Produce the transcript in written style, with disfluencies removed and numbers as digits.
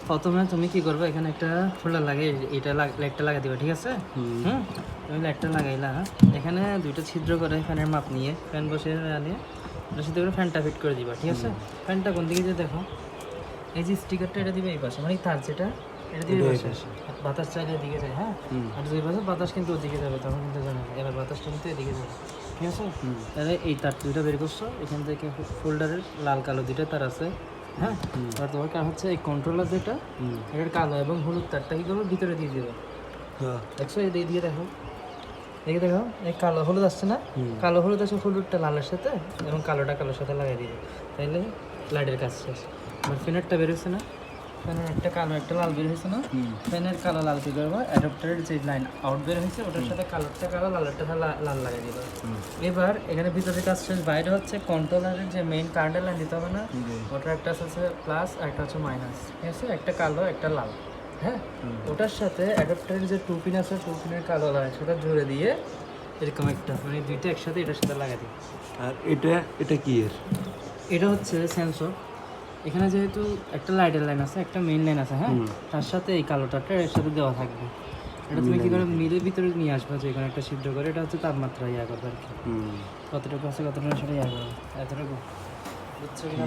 প্রথমে তুমি কি করবে, এখানে একটা ফোল্ডার লাগে, এটা লাইটটা লাগা দিবে, ঠিক আছে? তুমি লাইটটা লাগাইলা, এখানে দুইটা ছিদ্র করে ফ্যানের মাপ নিয়ে ফ্যান বসে নিয়ে ওটার সাথে করে ফ্যানটা ফিট করে দিবা, ঠিক আছে? ফ্যানটা কোন দিকে যে দেখো, এই যে স্টিকারটা এটা দিবে এই পাশে, মানে তার যেটা এটা দিবে এই পাশে, বাতাস চাইলে এদিকে যায়, হ্যাঁ? আর দুই পাশে বাতাস কিন্তু ওদিকে যাবে, তখন কিন্তু জানো এবার বাতাসটা কিন্তু এদিকে যাবে, ঠিক আছে? তাহলে এই তার দুইটা বের করছো, এখান থেকে ফোল্ডারের লাল কালো দুইটা তার আছে, হ্যাঁ? আর তোমার কাজ হচ্ছে এই কন্ট্রোলার যেটা, এটার কালো এবং হলুদ তারটা কি করবো ভিতরে দিয়ে দেবে, দেখছো? এই দিয়ে দেখো, দেখে দেখো, এই কালো হলুদ আসছে না, কালো হলুদ আছে, হলুদটা লালের সাথে এবং কালোটা কালোর সাথে লাগাই দিবে, তাইলে লাইটের কাজ শেষ। আমার ফ্যানেরটা বেরোচ্ছে না, ফ্যানের একটা কালো একটা লাল বের হয়েছে না, ফ্যানের কালো লাল কি করবো, অ্যাডাপ্টারের যে লাইন আউট বের হয়েছে ওটার সাথে কালোরটা কালো লালেরটা লাল লাগাই দিবে। এবার এখানে ভিতরে কাজ শেষ, বাইরে হচ্ছে কন্ট্রোলারের যে মেইন কারেন্টের লাইন দিতে হবে না, ওটার একটা হচ্ছে প্লাস আর একটা হচ্ছে মাইনাস, ঠিক আছে? একটা কালো একটা লাল, হ্যাঁ? ওটার সাথে অ্যাডাপ্টারের যে টু পিন আছে, টু পিনের কালো লাল সেটা জুড়ে দিয়ে এরকম একটা, মানে দুইটা একসাথে এটার সাথে লাগাই দিই। আর এটা কি এর? এটা হচ্ছে সেন্সর। এখানে যেহেতু একটা লাইটের লাইন আছে, একটা মেইন লাইন আছে, হ্যাঁ? তার সাথে এই কালো তারটা এর সাথে দেওয়া থাকবে। এটা তুমি কি করে মিলের ভিতরে নিয়ে আসবে, যে এখানে একটা ছিদ্র করে, এটা হচ্ছে তাপমাত্রা ইয়া করবে আর কি, কতটুকু আছে কতটুকু সেটা ইয়া করবে, এতটুকু বুঝছো কি না?